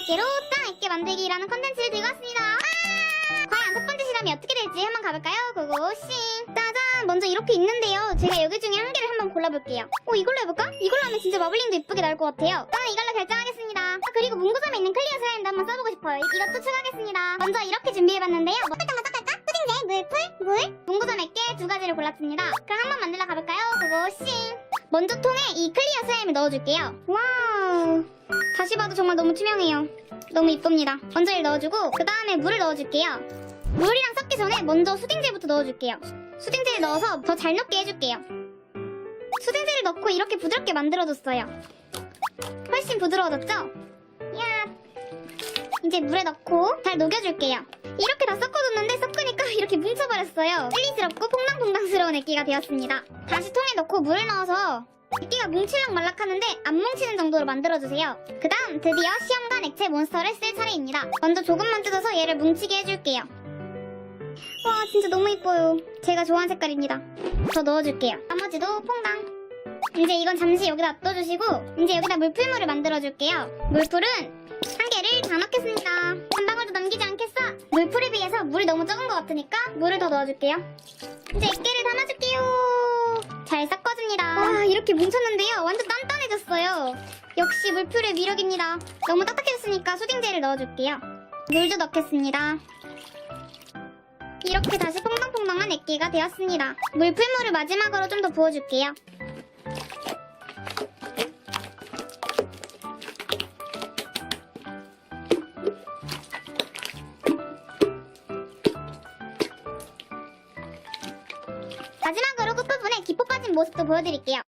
액계로 짱 액계 만들기라는 컨텐츠를 들고 왔습니다. 과연 첫 번째 실험이 어떻게 될지 한번 가볼까요? 고고싱. 짜잔, 먼저 이렇게 있는데요. 제가 여기 중에 한 개를 한번 골라볼게요. 이걸로 해볼까? 이걸로 하면 진짜 마블링도 이쁘게 나올 것 같아요. 저는 이걸로 결정하겠습니다. 그리고 문구점에 있는 클리어 슬라임도 한번 써보고 싶어요. 이것도 추가하겠습니다. 먼저 이렇게 준비해봤는데요. 어떤 거 섞을까? 푸딩젤, 물풀, 물, 문구점 액계 두 가지를 골랐습니다. 그럼 한번 만들러 가볼까요? 고고싱. 먼저 통에 이 클리어 슬라임을 넣어줄게요. 와우, 다시 봐도 정말 너무 투명해요. 너무 이쁩니다. 먼저 이를 넣어주고 그 다음에 물을 넣어줄게요. 물이랑 섞기 전에 먼저 수딩젤부터 넣어줄게요. 수딩젤을 넣어서 더 잘 녹게 해줄게요. 수딩젤을 넣고 이렇게 부드럽게 만들어줬어요. 훨씬 부드러워졌죠? 야, 이제 물에 넣고 잘 녹여줄게요. 이렇게 다 섞어줬는데 섞으니까 이렇게 뭉쳐버렸어요. 젤리스럽고 퐁당퐁당스러운 액기가 되었습니다. 다시 통에 넣고 물을 넣어서 액기가 뭉칠랑 말락하는데 안 뭉치는 정도로 만들어주세요. 그 다음 드디어 시험관 액체 몬스터를 쓸 차례입니다. 먼저 조금만 뜯어서 얘를 뭉치게 해줄게요. 와, 진짜 너무 이뻐요. 제가 좋아하는 색깔입니다. 더 넣어줄게요. 나머지도 퐁당. 이제 이건 잠시 여기다 놔둬주시고 이제 여기다 물풀물을 만들어줄게요. 물풀은 한 개를 다 넣겠습니다. 한 방울도 남기지 않겠어. 물풀에 비해서 물이 너무 적은 것 같으니까 물을 더 넣어줄게요. 이제 액계를 담아줄게요. 잘 섞어줍니다. 와, 이렇게 뭉쳤는데요. 완전 단단해졌어요. 역시 물풀의 위력입니다. 너무 딱딱해졌으니까 수딩젤을 넣어줄게요. 물도 넣겠습니다. 이렇게 다시 퐁당퐁당한 액기가 되었습니다. 물풀물을 마지막으로 좀 더 부어줄게요. 마지막으로 끝부분에 기포 빠진 모습도 보여드릴게요.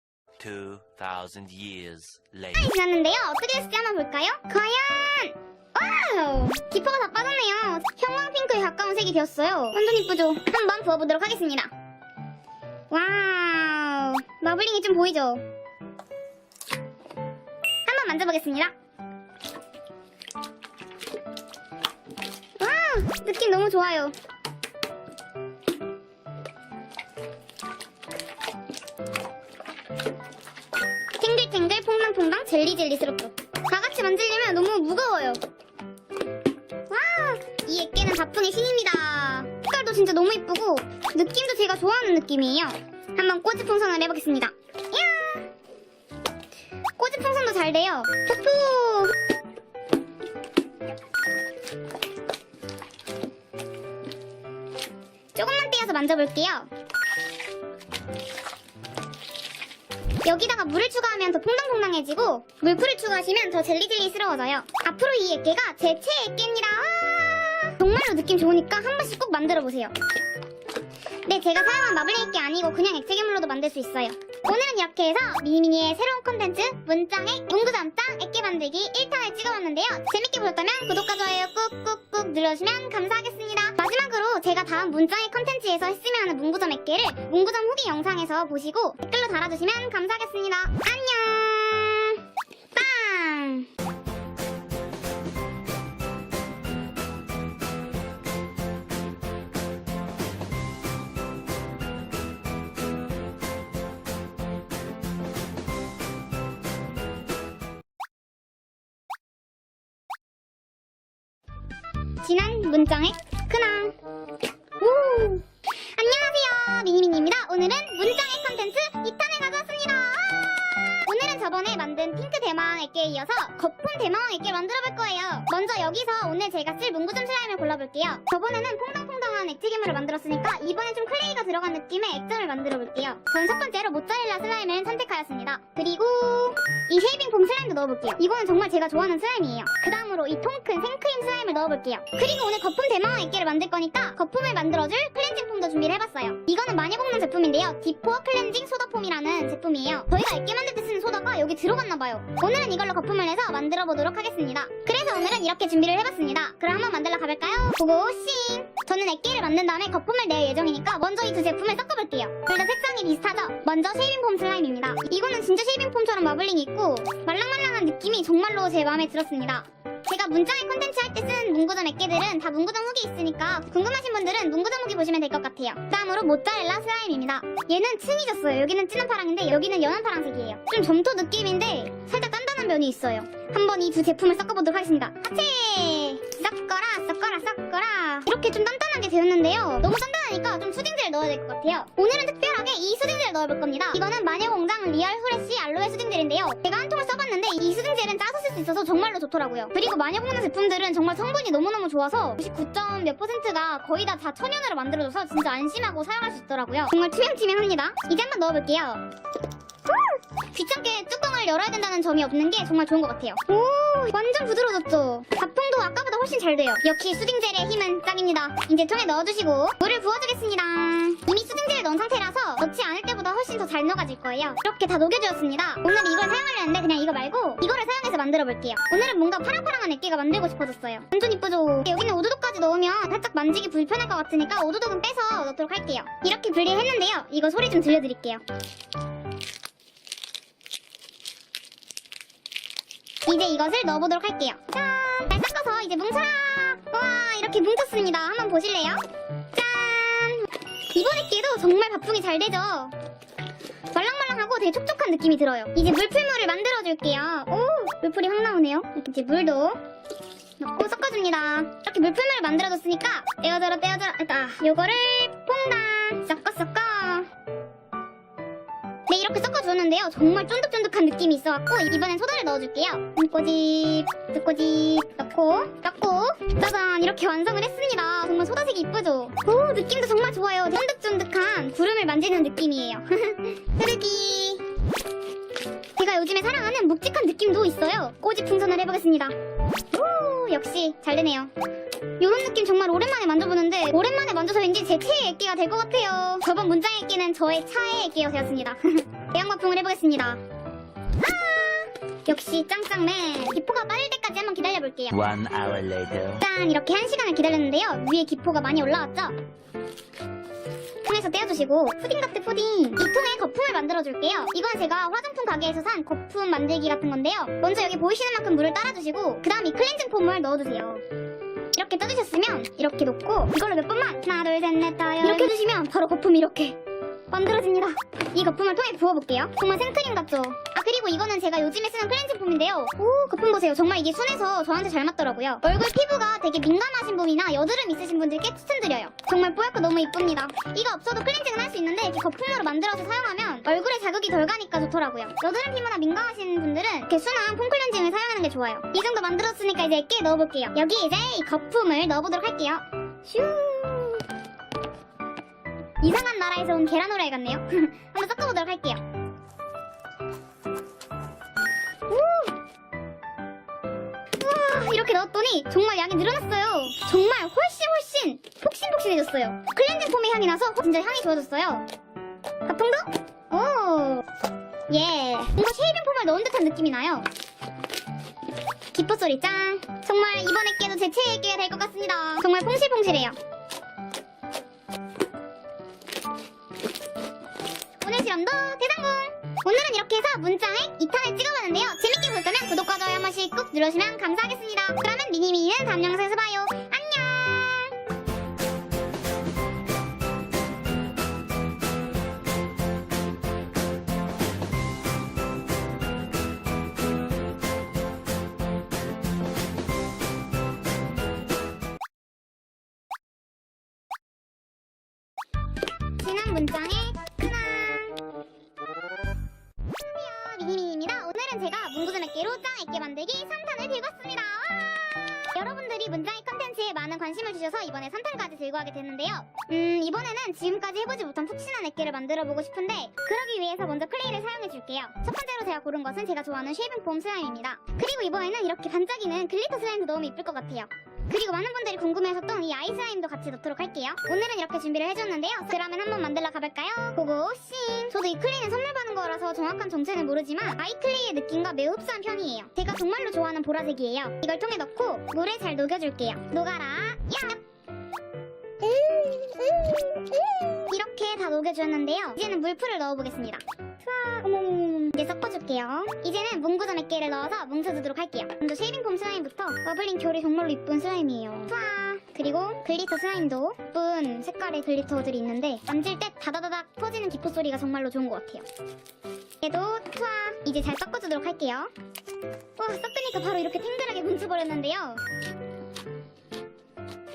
2000 years later. 시간이 지났는데요. 어떻게 됐을지 한번 볼까요? 과연! 와우! 기포가 다 빠졌네요. 형광핑크에 가까운 색이 되었어요. 완전 이쁘죠? 한번 부어보도록 하겠습니다. 와우! 마블링이 좀 보이죠? 한번 만져보겠습니다. 와우! 느낌 너무 좋아요. 탱글탱글 퐁당퐁당 젤리젤리스럽죠? 다같이 만지려면 너무 무거워요. 와, 이 액계는 자풍의 신입니다. 색깔도 진짜 너무 이쁘고 느낌도 제가 좋아하는 느낌이에요. 한번 꼬지풍선을 해보겠습니다. 이야, 꼬지풍선도 잘 돼요. 푸푸. 조금만 떼어서 만져볼게요. 여기다가 물을 추가하면 더 퐁당퐁당해지고 물풀을 추가하시면 더 젤리젤리스러워져요. 앞으로 이 액계가 제 최애 액계입니다. 정말로 느낌 좋으니까 한 번씩 꼭 만들어보세요. 네, 제가 사용한 마블링 액계 아니고 그냥 액체 괴물로도 만들 수 있어요. 오늘은 이렇게 해서 미니미니의 새로운 콘텐츠 문짱액 문구점짱 액계 만들기 1탄을 찍어봤는데요. 재밌게 보셨다면 구독과 좋아요 꾹꾹꾹 눌러주시면 감사하겠습니다. 마지막으로 제가 다음 문짱액 콘텐츠에서 했으면 하는 문구점 액계를 문구점 후기 영상에서 보시고 댓글로 달아주시면 감사하겠습니다. 안녕! 빵! 진한 문짱액 근황. 오! 안녕하세요, 미니미니입니다. 오늘은 문짱액 컨텐츠 2탄을 가져왔습니다. 오늘은 저번에 만든 핑크 대마왕 액계에 이어서 거품 대마왕 액계를 만들어볼 거예요. 먼저 여기서 오늘 제가 쓸 문구점 슬라임을 골라볼게요. 저번에는 퐁당퐁당한 액체 괴물을 만들었으니까 이번엔 좀 클레이가 들어간 느낌의 액점을 만들어볼게요. 전 첫 번째로 모짜렐라 슬라임을 선택하였습니다. 그리고 이 쉐이빙 폼 슬라임도 넣어볼게요. 이거는 정말 제가 좋아하는 슬라임이에요. 그 다음으로 이 통큰 생크림 슬라임을 넣어볼게요. 그리고 오늘 거품 대마왕 액계를 만들 거니까 거품을 만들어줄 클렌징 폼도 준비를 해봤어요. 이거는 많이 먹는 제품인데요. 디포어 클렌징 소다폼이라는 제품이에요. 저희가 액계 만들 때 쓰는 소다가 여기 들어갔나봐요. 오늘은 이걸로 거품을 내서 만들어보도록 하겠습니다. 그래서 오늘은 이렇게 준비를 해봤습니다. 그럼 한번 만들러 가볼까요? 고고싱! 저는 액계를 만든 다음에 거품을 낼 예정이니까 먼저 이 두 제품을 섞어볼게요. 둘 다 색상이 비슷하죠? 먼저 쉐이빙 폼 슬라임입니다. 이거는 진짜 쉐이빙 폼처럼 마블링이 있고 말랑말랑한 느낌이 정말로 제 마음에 들었습니다. 제가 문짱액 콘텐츠 할 때 쓴 문구점 액계들은 다 문구점 후기 있으니까 궁금하신 분들은 문구점 후기 보시면 될 것 같아요. 다음으로 모짜렐라 슬라임입니다. 얘는 층이 졌어요. 여기는 진한 파랑인데 여기는 연한 파랑색이에요. 좀 점토 느낌인데 살짝 단단한 쫀득쫀득한 면이 있어요. 한번 이 두 제품을 섞어보도록 하겠습니다. 하체! 섞어라. 이렇게 좀 단단하게 되었는데요. 너무 단단하니까 좀 수딩젤을 넣어야 될 것 같아요. 오늘은 특별하게 이 수딩젤을 넣어볼 겁니다. 이거는 마녀공장 리얼 후레쉬 알로에 수딩젤인데요. 제가 한 통을 써봤는데 이 수딩젤은 짜서 쓸 수 있어서 정말로 좋더라고요. 그리고 마녀공장 제품들은 정말 성분이 너무너무 좋아서 99점 몇 %가 거의 다 천연으로 만들어져서 진짜 안심하고 사용할 수 있더라고요. 정말 투명투명합니다. 이제 한번 넣어볼게요. 귀찮게 뚜껑을 열어야 된다는 점이 없는 게 정말 좋은 것 같아요. 오, 완전 부드러워졌죠? 가풍도 아까보다 훨씬 잘 돼요. 역시 수딩젤의 힘은 짱입니다. 이제 통에 넣어주시고 물을 부어주겠습니다. 이미 수딩젤을 넣은 상태라서 넣지 않을 때보다 훨씬 더 잘 녹아질 거예요. 이렇게 다 녹여주었습니다. 오늘 이걸 사용하려는데 그냥 이거 말고 이거를 사용해서 만들어볼게요. 오늘은 뭔가 파랑파랑한 액기가 만들고 싶어졌어요. 완전 이쁘죠? 여기는 오도독까지 넣으면 살짝 만지기 불편할 것 같으니까 오도독은 빼서 넣도록 할게요. 이렇게 분리했는데요. 이거 소리 좀 들려드릴게요. 이제 이것을 넣어보도록 할게요. 짠! 잘 섞어서 이제 뭉쳐라! 와, 이렇게 뭉쳤습니다. 한번 보실래요? 짠! 이번 액기도 정말 밥풍이 잘 되죠? 말랑말랑하고 되게 촉촉한 느낌이 들어요. 이제 물풀물을 만들어줄게요. 오! 물풀이 확 나오네요. 이렇게 이제 물도 넣고 섞어줍니다. 이렇게 물풀물을 만들어줬으니까 떼어져라. 요거를 퐁당! 섞어. 네, 이렇게 섞어주었는데요. 정말 쫀득쫀득한 느낌이 있어갖고 이번엔 소다를 넣어줄게요. 꼬집 넣고 짜잔, 이렇게 완성을 했습니다. 정말 소다색이 이쁘죠? 오, 느낌도 정말 좋아요. 쫀득쫀득한 구름을 만지는 느낌이에요. 흐르기. 제가 요즘에 사랑하는 묵직한 느낌도 있어요. 꼬집 풍선을 해보겠습니다. 오, 역시 잘 되네요. 요런 느낌 정말 오랜만에 만져보는데 오랜만에 만져서 왠지 제 최애 액기가 될 것 같아요. 저번 문장의 액기는 저의 차의 액기가 되었습니다. 대형마풍을 해보겠습니다. 역시 짱짱맨. 기포가 빠질 때까지 한번 기다려볼게요. 1 hour later. 짠, 이렇게 1시간을 기다렸는데요. 위에 기포가 많이 올라왔죠? 통에서 떼어주시고 푸딩 같은 푸딩. 이 통에 거품을 만들어줄게요. 이건 제가 화장품 가게에서 산 거품 만들기 같은 건데요. 먼저 여기 보이시는 만큼 물을 따라주시고 그 다음 이 클렌징 폼을 넣어주세요. 이렇게 떠주셨으면 이렇게 놓고 이걸로 몇 번만 하나 둘 셋 넷 다 이렇게 해주시면 바로 거품이 이렇게 만들어집니다. 이 거품을 통에 부어볼게요. 정말 생크림 같죠? 아, 그리고 이거는 제가 요즘에 쓰는 클렌징 폼인데요. 오, 거품 보세요. 정말 이게 순해서 저한테 잘 맞더라고요. 얼굴 피부가 되게 민감하신 분이나 여드름 있으신 분들께 추천드려요. 정말 뽀얗고 너무 이쁩니다. 이거 없어도 클렌징은 할 수 있는데 이렇게 거품으로 만들어서 사용하면 얼굴에 자극이 덜 가니까 좋더라고요. 여드름 피부나 민감하신 분들은 이렇게 순한 폼 클렌징을 사용하는 게 좋아요. 이 정도 만들었으니까 이제 액기에 넣어볼게요. 여기 이제 이 거품을 넣어보도록 할게요. 슈. 이상한 나라에서 온 계란 후라이 같네요. 한번 섞어보도록 할게요. 우와, 이렇게 넣었더니 정말 양이 늘어났어요. 정말 훨씬 폭신폭신해졌어요. 클렌징 폼의 향이 나서 진짜 향이 좋아졌어요. 가풍도? 오, 예. 뭔가 쉐이빙 폼을 넣은 듯한 느낌이 나요. 기포 소리 짱. 정말 이번 액기에도 제 최애 액기가 될 것 같습니다. 정말 퐁실퐁실해요. 오늘 실험도 대성공! 오늘은 이렇게 해서 문장을 2탄을 찍어봤는데요. 재밌게 보셨다면 구독과 좋아요 한 번씩 꾹 눌러주시면 감사하겠습니다. 그러면 미니미니는 다음 영상에서 봐요. 안녕! 지난 문장의 끝난. 안녕, 미니미니입니다. 오늘은 제가 문구점 액기로 짱 액기 만들기 3탄을 들고 왔습니다. 여러분들이 문장의 컨텐츠에 많은 관심을 주셔서 이번에 3탄까지 들고 하게 됐는데요. 이번에는 지금까지 해보지 못한 푹신한 액기를 만들어보고 싶은데 그러기 위해서 먼저 클레이를 사용해줄게요. 첫 번째로 제가 고른 것은 제가 좋아하는 쉐이빙 폼 슬라임입니다. 그리고 이번에는 이렇게 반짝이는 글리터 슬라임도 너무 이쁠 것 같아요. 그리고 많은 분들이 궁금해하셨던 이 아이 슬라임도 같이 넣도록 할게요. 오늘은 이렇게 준비를 해줬는데요. 그러면 한번 만들러 가볼까요? 고고싱! 저도 이 클레이는 선물 받은 거라서 정확한 정체는 모르지만 아이 클레이의 느낌과 매우 흡사한 편이에요. 제가 정말로 좋아하는 보라색이에요. 이걸 통에 넣고 물에 잘 녹여줄게요. 녹아라! 야! 이렇게 다 녹여주었는데요. 이제는 물풀을 넣어보겠습니다. 우와, 어머머머. 이제 잘 섞어줄게요. 이제는 문구자 몇 개를 넣어서 뭉쳐주도록 할게요. 먼저 쉐이빙폼 슬라임부터 마블링 결이 정말로 이쁜 슬라임이에요. 와. 그리고 글리터 슬라임도 예쁜 색깔의 글리터들이 있는데 만질 때 다다다닥 터지는 기포 소리가 정말로 좋은 것 같아요. 얘도 투아. 이제 잘 섞어주도록 할게요. 와, 섞으니까 바로 이렇게 탱글하게 뭉쳐버렸는데요.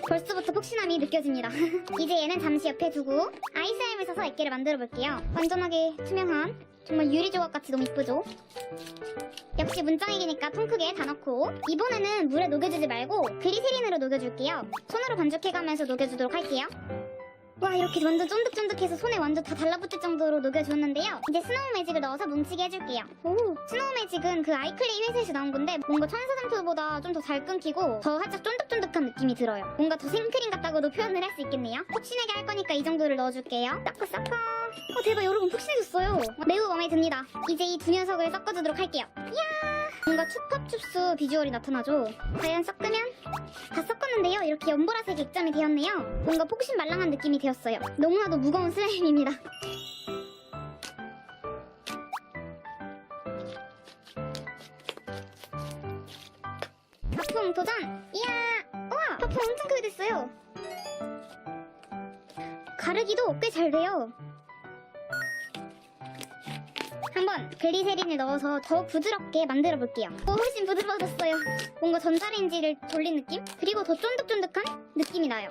벌써부터 폭신함이 느껴집니다. 이제 얘는 잠시 옆에 두고 아이슬라임을 써서 액계를 만들어 볼게요. 완전하게 투명한 정말 유리 조각같이 너무 이쁘죠? 역시 문장액이니까 통 크게 다 넣고 이번에는 물에 녹여주지 말고 그리세린으로 녹여줄게요. 손으로 반죽해가면서 녹여주도록 할게요. 와, 이렇게 완전 쫀득쫀득해서 손에 완전 다 달라붙을 정도로 녹여줬는데요. 이제 스노우 매직을 넣어서 뭉치게 해줄게요. 오, 스노우 매직은 그 아이클레이 회사에서 나온 건데 뭔가 천사점토보다 좀 더 잘 끊기고 더 살짝 쫀득쫀득한 느낌이 들어요. 뭔가 더 생크림 같다고도 표현을 할 수 있겠네요. 폭신하게 할 거니까 이 정도를 넣어줄게요. 섞어. 대박, 여러분 폭신해졌어요. 매우 마음에 듭니다. 이제 이 두 녀석을 섞어주도록 할게요. 이야, 뭔가 춥팝춥스 비주얼이 나타나죠. 과연 섞으면 다 섞었는데요. 이렇게 연보라색 액점이 되었네요. 뭔가 폭신 말랑한 느낌이 되었어요. 너무나도 무거운 슬라임입니다. 거품 도전! 이야! 우와! 거품 엄청 크게 됐어요. 가르기도 꽤 잘 돼요. 한번 글리세린을 넣어서 더 부드럽게 만들어 볼게요. 오, 훨씬 부드러워졌어요. 뭔가 전자레인지를 돌린 느낌? 그리고 더 쫀득쫀득한 느낌이 나요.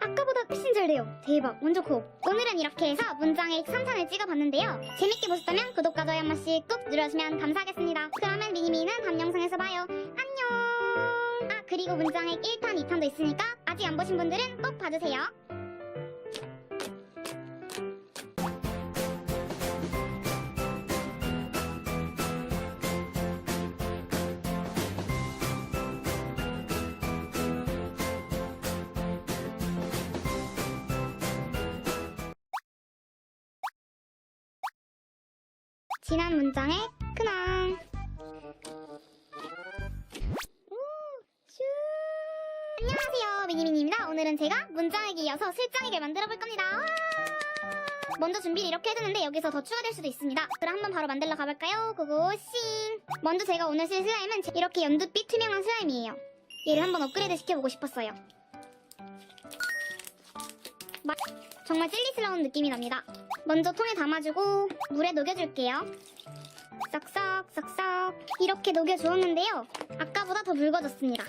아까보다 훨씬 잘 돼요. 대박, 완전 酷. 오늘은 이렇게 해서 문장에 3탄을 찍어봤는데요. 재밌게 보셨다면 구독과 좋아요 한 번씩 꾹 눌러주시면 감사하겠습니다. 그러면 미니미는 다음 영상에서 봐요. 안녕. 아, 그리고 문장에 1탄, 2탄도 있으니까 아직 안 보신 분들은 꼭 봐주세요. 지난 문장의 근황. 안녕하세요, 미니미니입니다. 오늘은 제가 문장액에 이어서 실장액을 만들어 볼 겁니다. 먼저 준비를 이렇게 해두는데 여기서 더 추가될 수도 있습니다. 그럼 한번 바로 만들러 가볼까요? 고고싱. 먼저 제가 오늘 쓸 슬라임은 이렇게 연두빛 투명한 슬라임이에요. 얘를 한번 업그레이드 시켜보고 싶었어요. 정말 젤리스러운 느낌이 납니다. 먼저 통에 담아주고 물에 녹여줄게요. 싹싹 이렇게 녹여주었는데요. 아까보다 더 묽어졌습니다.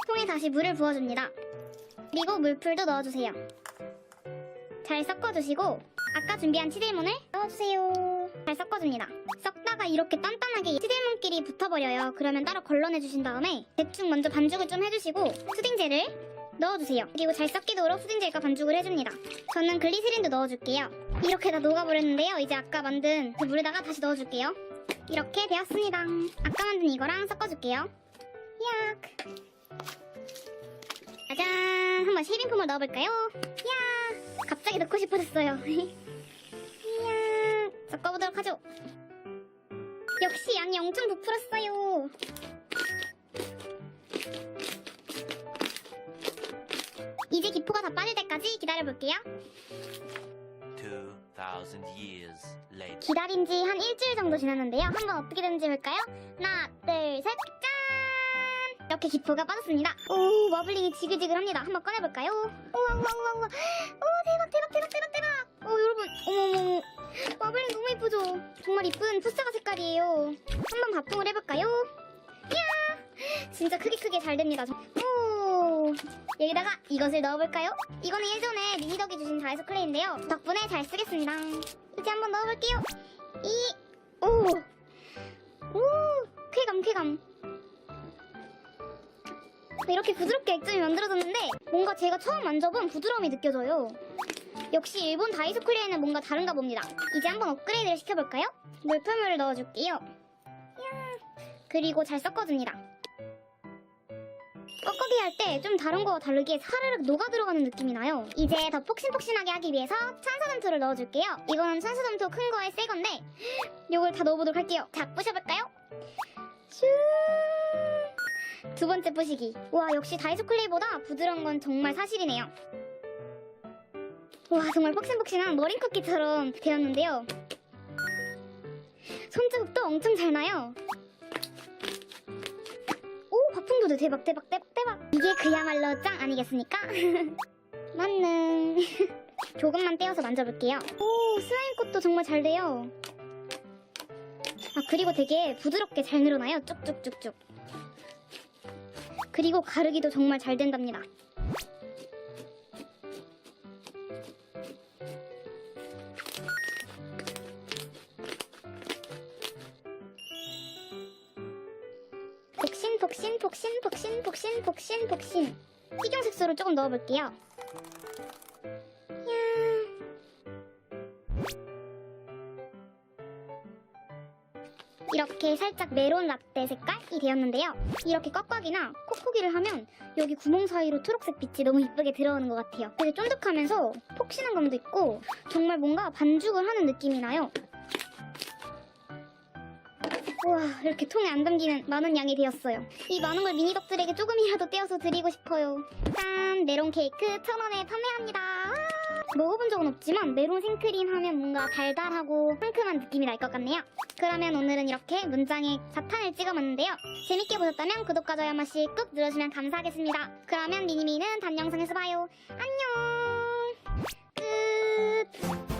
통에 다시 물을 부어줍니다. 그리고 물풀도 넣어주세요. 잘 섞어주시고 아까 준비한 치들몬을 넣어주세요. 잘 섞어줍니다. 섞다가 이렇게 단단하게 치들몬끼리 붙어버려요. 그러면 따로 걸러내주신 다음에 대충 먼저 반죽을 좀 해주시고 수딩젤을 넣어주세요. 그리고 잘 섞이도록 수딩젤과 반죽을 해줍니다. 저는 글리세린도 넣어줄게요. 이렇게 다 녹아버렸는데요. 이제 아까 만든 그 물에다가 다시 넣어줄게요. 이렇게 되었습니다. 아까 만든 이거랑 섞어줄게요. 약. 짜잔! 한번 쉐이빙폼을 넣어볼까요? 야! 갑자기 넣고 싶어졌어요. 이야! 섞어보도록 하죠. 역시 양이 엄청 부풀었어요. 이제 기포가 다 빠질 때까지 기다려볼게요. 2,000 years later. 기다린 지 한 일주일 정도 지났는데요. 한번 어떻게 되는지 볼까요? 하나, 둘, 셋, 짠! 이렇게 기포가 빠졌습니다. 오, 마블링이 지글지글합니다. 한번 꺼내볼까요? 우와. 대박. 여러분, 어머머. 마블링 너무 예쁘죠? 정말 이쁜 푸스가 색깔이에요. 한번 바풍을 해볼까요? 이야! 진짜 크게 잘 됩니다. 오, 여기다가 이것을 넣어볼까요? 이거는 예전에 미니덕이 주신 다이소 클레이인데요. 덕분에 잘 쓰겠습니다. 이제 한번 넣어볼게요. 쾌감. 이렇게 부드럽게 액점이 만들어졌는데 뭔가 제가 처음 만져본 부드러움이 느껴져요. 역시 일본 다이소 클레이는 뭔가 다른가 봅니다. 이제 한번 업그레이드를 시켜볼까요? 물풀물을 넣어줄게요. 그리고 잘 섞어줍니다. 꺾기 할 때 좀 다른 거와 다르게 사르륵 녹아 들어가는 느낌이 나요. 이제 더 폭신폭신하게 하기 위해서 천사점토를 넣어줄게요. 이거는 천사점토 큰 거에 새 건데 요걸 다 넣어보도록 할게요. 자, 부셔볼까요? 슈. 두 번째 부시기. 와, 역시 다이소 클레이보다 부드러운 건 정말 사실이네요. 와, 정말 폭신폭신한 머린 쿠키처럼 되었는데요. 손자국도 엄청 잘 나요. 오, 거품도도 대박. 이게 그야말로 짱 아니겠습니까? 만능. 조금만 떼어서 만져볼게요. 오, 슬라임 꽃도 정말 잘 돼요. 아, 그리고 되게 부드럽게 잘 늘어나요. 쭉쭉쭉쭉. 그리고 가르기도 정말 잘 된답니다. 폭신. 식용 색소를 조금 넣어볼게요. 이렇게 살짝 메론 라떼 색깔이 되었는데요. 이렇게 꽉꽉이나 콕콕이를 하면 여기 구멍 사이로 초록색 빛이 너무 이쁘게 들어오는 것 같아요. 되게 쫀득하면서 폭신한 감도 있고 정말 뭔가 반죽을 하는 느낌이 나요. 우와, 이렇게 통에 안 담기는 많은 양이 되었어요. 이 많은 걸 미니덕들에게 조금이라도 떼어서 드리고 싶어요. 짠! 메론 케이크 1,000원에 판매합니다. 먹어본 적은 없지만 메론 생크림 하면 뭔가 달달하고 상큼한 느낌이 날 것 같네요. 그러면 오늘은 이렇게 문장에 사탕을 찍어봤는데요. 재밌게 보셨다면 구독과 좋아요 한 번씩 꾹 눌러주시면 감사하겠습니다. 그러면 미니미는 다음 영상에서 봐요. 안녕! 끝!